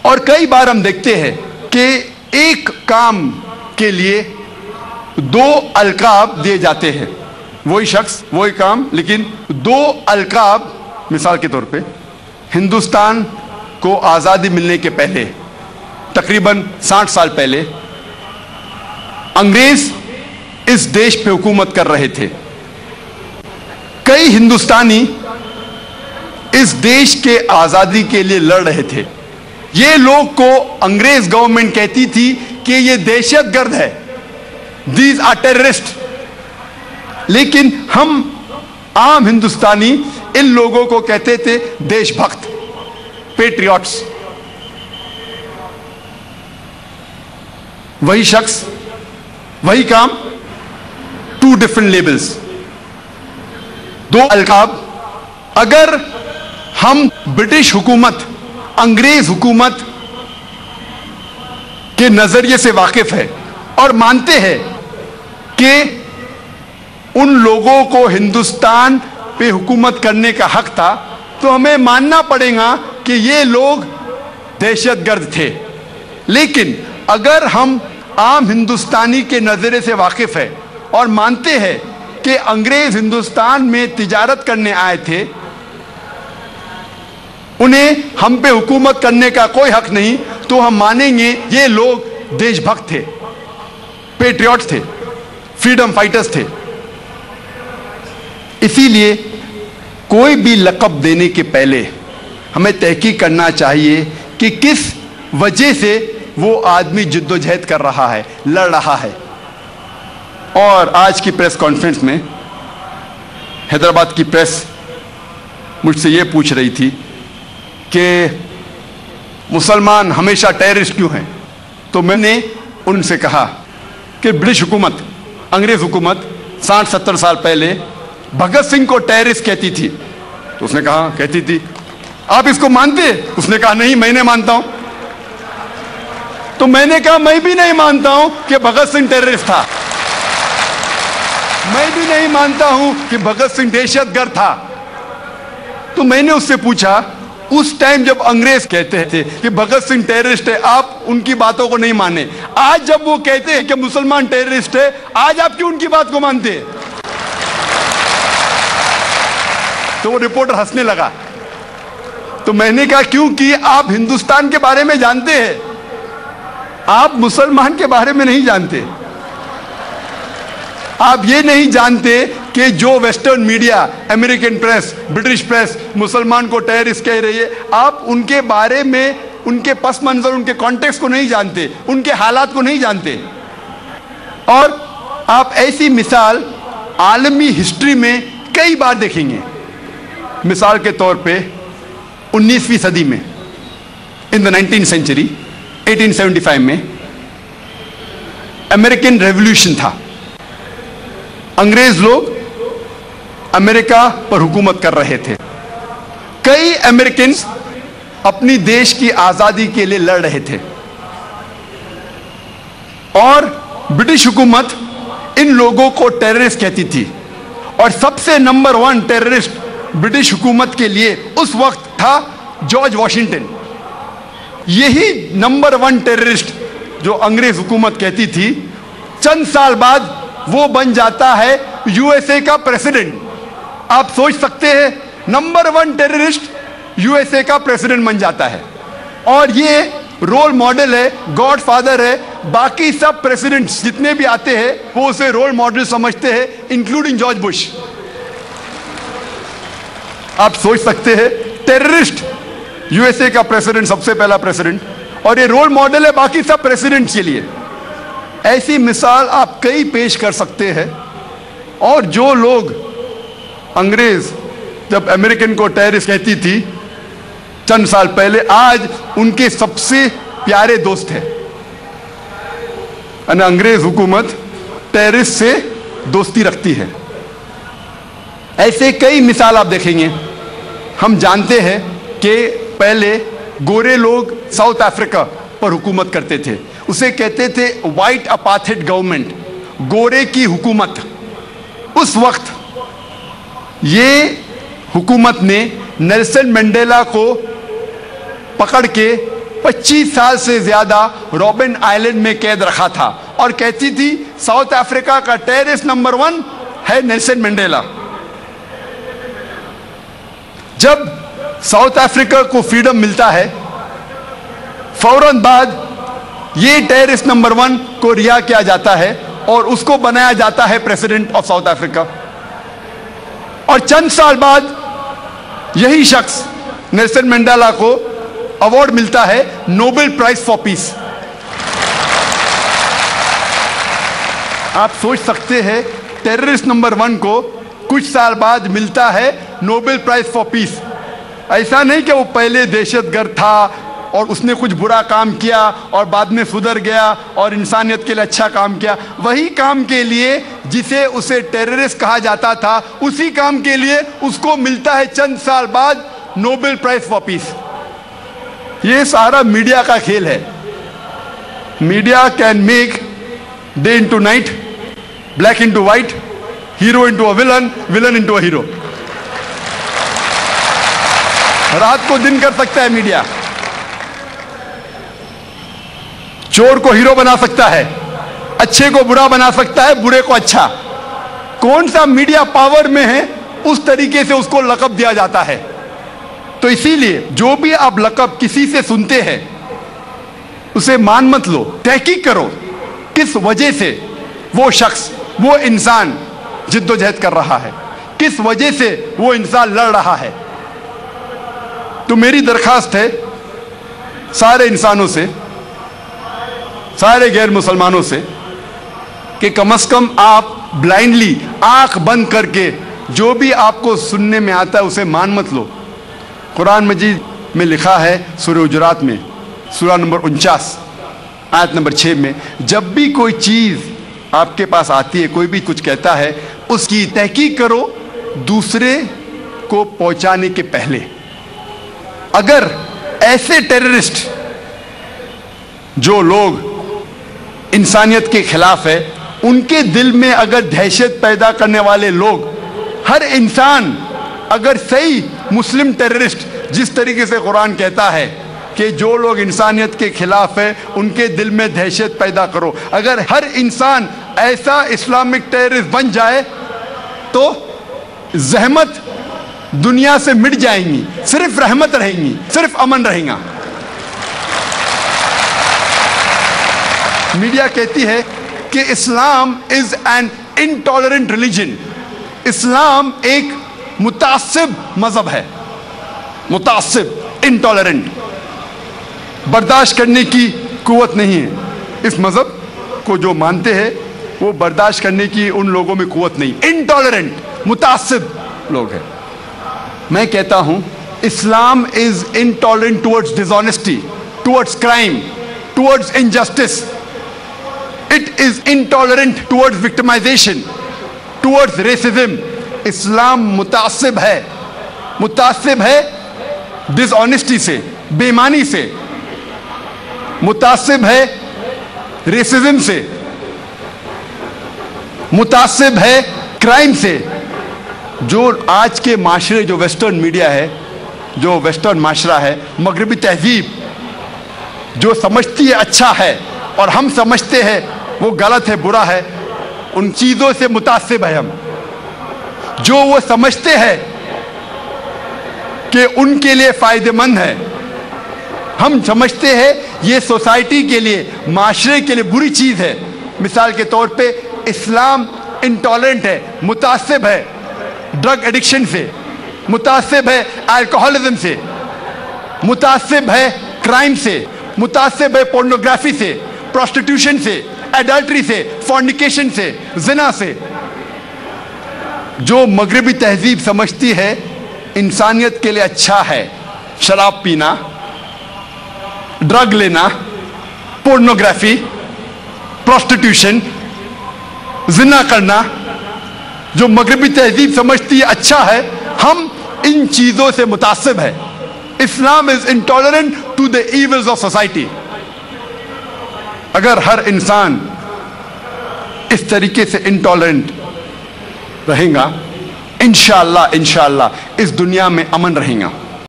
اور کئی بار ہم دیکھتے ہیں کہ ایک کام کے لیے دو القاب دیے جاتے ہیں، وہی شخص وہی کام لیکن دو القاب. مثال کے طور پہ ہندوستان کو آزادی ملنے کے پہلے تقریباً 60 سال پہلے انگریز اس دیش پہ حکومت کر رہے تھے. کئی ہندوستانی اس دیش کے آزادی کے لیے لڑ رہے تھے. یہ لوگ کو انگریز گورنمنٹ کہتی تھی کہ یہ دہشت گرد ہے، دیز آر ٹیررسٹ. لیکن ہم عام ہندوستانی ان لوگوں کو کہتے تھے دیش بھکت، پیٹریوٹس. وہی شخص وہی کام، ٹو ڈفرنٹ لیبلز، دو القاب. اگر ہم برٹش حکومت، انگریز حکومت کے نظریے سے واقف ہے اور مانتے ہیں کہ ان لوگوں کو ہندوستان پہ حکومت کرنے کا حق تھا، تو ہمیں ماننا پڑے گا کہ یہ لوگ دہشت گرد تھے. لیکن اگر ہم عام ہندوستانی کے نظریے سے واقف ہے اور مانتے ہیں کہ انگریز ہندوستان میں تجارت کرنے آئے تھے، انہیں ہم پہ حکومت کرنے کا کوئی حق نہیں، تو ہم مانیں گے یہ لوگ دیش بھکت تھے، پیٹریوٹس تھے، فریڈم فائٹرز تھے. اسی لیے کوئی بھی لقب دینے کے پہلے ہمیں تحقیق کرنا چاہیے کہ کس وجہ سے وہ آدمی جد و جہد کر رہا ہے، لڑ رہا ہے. اور آج کی پریس کانفرنس میں حیدرآباد کی پریس مجھ سے یہ پوچھ رہی تھی کہ مسلمان ہمیشہ ٹیررسٹ کیوں ہیں؟ تو میں نے ان سے کہا کہ برٹش حکومت، انگریز حکومت 60-70 سال پہلے بھگت سنگھ کو ٹیررسٹ کہتی تھی. تو اس نے کہا کہتی تھی، آپ اس کو مانتے؟ اس نے کہا نہیں، میں نہیں مانتا ہوں. تو میں نے کہا میں بھی نہیں مانتا ہوں کہ بھگت سنگھ ٹیررسٹ تھا، میں بھی نہیں مانتا ہوں کہ بھگت سنگھ دہشت گرد تھا. تو میں نے اس سے پوچھا، اس ٹائم جب انگریز کہتے تھے کہ بھگت سنگھ ٹیررسٹ ہے، آپ ان کی باتوں کو نہیں مانے. آج جب وہ کہتے ہیں کہ مسلمان ٹیررسٹ ہے، آج آپ کیوں ان کی بات کو مانتے ہیں؟ تو وہ رپورٹر ہنسنے لگا. تو میں نے کہا کیونکہ آپ ہندوستان کے بارے میں جانتے ہیں، آپ مسلمان کے بارے میں نہیں جانتے. آپ یہ نہیں جانتے کہ جو western media, American press, British press مسلمان کو ٹیررسٹ کہہ رہی ہے، آپ ان کے بارے میں، ان کے پس منظر، ان کے کانٹیکسٹ کو نہیں جانتے، ان کے حالات کو نہیں جانتے. اور آپ ایسی مثال عالمی ہسٹری میں کئی بار دیکھیں گے. مثال کے طور پہ 19ویں صدی میں، ان دا 19th century 1875 میں امریکن ریولوشن تھا. انگریز لوگ امریکہ پر حکومت کر رہے تھے. کئی امریکنز اپنی دیش کی آزادی کے لیے لڑ رہے تھے اور برٹش حکومت ان لوگوں کو ٹیررسٹ کہتی تھی. اور سب سے نمبر 1 ٹیررسٹ برٹش حکومت کے لیے اس وقت تھا جارج واشنگٹن. یہی نمبر 1 ٹیررسٹ جو انگریز حکومت کہتی تھی، چند سال بعد وہ بن جاتا ہے یو ایس اے کا پریزیڈنٹ. آپ سوچ سکتے ہیں، number 1 terrorist U S A کا پریزیڈنٹ بن جاتا ہے. اور یہ رول ماڈل ہے، گاڈ فادر ہے. باقی سب پریزیڈنٹس جتنے بھی آتے ہیں وہ اسے رول ماڈل سمجھتے ہیں، انکلوڈنگ جارج بش. آپ سوچ سکتے ہیں، ٹیررسٹ یو ایس اے کا پریزیڈنٹ، سب سے پہلا پریزیڈنٹ، اور یہ رول ماڈل ہے باقی سب پریزیڈنٹس کے لیے. ایسی مثال آپ کئی پیش کر سکتے ہیں. اور جو لوگ انگریز جب امریکن کو ٹیررسٹ کہتی تھی چند سال پہلے، آج ان کے سب سے پیارے دوست ہیں. انگریز حکومت ٹیررسٹ سے دوستی رکھتی ہے. ایسے کئی مثال آپ دیکھیں گے. ہم جانتے ہیں کہ پہلے گورے لوگ ساؤتھ افریقہ پر حکومت کرتے تھے، اسے کہتے تھے وائٹ اپارتھائڈ گورنمنٹ، گورے کی حکومت. اس وقت یہ حکومت نے نیلسن منڈیلا کو پکڑ کے 25 साल से ज्यादा रॉबिन आइलैंड में कैद रखा था और कहती थी साउथ अफ्रीका का टेररिस्ट नंबर 1 है नेल्सन मंडेला। जब साउथ अफ्रीका को फ्रीडम मिलता है, फौरन बाद ये टेररिस्ट नंबर 1 को रिहा किया जाता है और उसको बनाया जाता है प्रेसिडेंट ऑफ साउथ अफ्रीका। और चंद साल बाद यही शख्स नेल्सन मंडेला को अवार्ड मिलता है नोबेल प्राइज फॉर पीस। आप सोच सकते हैं टेररिस्ट नंबर 1 को कुछ साल बाद मिलता है नोबेल प्राइज फॉर पीस। ऐसा नहीं कि वो पहले दहशतगर्द था और उसने कुछ बुरा काम किया और बाद में सुधर गया और इंसानियत के लिए अच्छा काम किया। वही काम के लिए जिसे उसे टेररिस्ट कहा जाता था, उसी काम के लिए उसको मिलता है चंद साल बाद नोबेल प्राइज फॉर पीस। ये सारा मीडिया का खेल है। Media can make day into night, black into white, hero into a villain, villain into a hero. रात को दिन कर सकता है मीडिया, चोर को हीरो बना सकता है, अच्छे को बुरा बना सकता है, बुरे को अच्छा। कौन सा मीडिया पावर में है उस तरीके से उसको लक़ब दिया जाता है। तो इसीलिए जो भी आप लक़ब किसी से सुनते हैं उसे मान मत लो, तहकीक करो किस वजह से वो शख्स, वो इंसान जिद्दोजहद कर रहा है, किस वजह से वो इंसान लड़ रहा है। तो मेरी दरखास्त है सारे इंसानों से, सारे गैर मुसलमानों से कि कम से कम आप ब्लाइंडली आंख बंद करके जो भी आपको सुनने में आता है उसे मान मत लो। कुरान मजीद में लिखा है सूरह हुजुरात में, सूरह नंबर 49 आयत नंबर 6 में, जब भी कोई चीज़ आपके पास आती है, कोई भी कुछ कहता है, उसकी तहकीक करो दूसरे को पहुंचाने के पहले। अगर ऐसे टेररिस्ट जो लोग इंसानियत के खिलाफ है, उनके दिल में अगर दहशत पैदा करने वाले लोग, हर इंसान अगर सही मुस्लिम टेररिस्ट, जिस तरीके से कुरान कहता है कि जो लोग इंसानियत के खिलाफ है उनके दिल में दहशत पैदा करो, अगर हर इंसान ऐसा इस्लामिक टेररिस्ट बन जाए तो जहमत दुनिया से मिट जाएंगी, सिर्फ रहमत रहेंगी, सिर्फ अमन रहेगा। मीडिया कहती है कि Islam is an intolerant religion. इस्लाम एक मुतासिब मजहब है, मुतासिब, इनटॉलरेंट, बर्दाश्त करने की कुव्वत नहीं है। इस मजहब को जो मानते हैं वो बर्दाश्त करने की उन लोगों में कुव्वत नहीं, इनटॉलरेंट, मुतासिब लोग हैं। मैं कहता हूं Islam is intolerant towards dishonesty, towards crime, towards injustice. It is intolerant towards victimization, towards racism. Islam मुतासिब है, मुतासिब है डिसऑनेस्टी से, बेईमानी से, मुतासिब है रेसिज्म से, मुतासिब है क्राइम से। जो आज के माशरे, जो वेस्टर्न मीडिया है, जो वेस्टर्न माशरा है, मगरबी तहजीब जो समझती है अच्छा है और हम समझते हैं वो गलत है, बुरा है, उन चीज़ों से मुतासिब है हम। जो वो समझते हैं कि उनके लिए फ़ायदेमंद है, हम समझते हैं ये सोसाइटी के लिए, माशरे के लिए बुरी चीज़ है। मिसाल के तौर पे इस्लाम इंटॉलरेंट है, मुतासिब है ड्रग एडिक्शन से, मुतासिब है अल्कोहलिज्म से, मुतासिब है क्राइम से, मुतासिब है पोर्नोग्राफी से, प्रोस्टिट्यूशन से, एडल्ट्री से, फॉर्निकेशन से, जिना से। जो मगरबी तहजीब समझती है इंसानियत के लिए अच्छा है शराब पीना, ड्रग लेना, पोर्नोग्राफी, प्रोस्टिट्यूशन, जिना करना, जो मगरबी तहजीब समझती है अच्छा है, हम इन चीज़ों से मुतासिब है। Islam is intolerant to the evils of society. अगर हर इंसान इस तरीके से इंटॉलरेंट रहेगा, इंशाअल्लाह इंशाअल्लाह इस दुनिया में अमन रहेगा।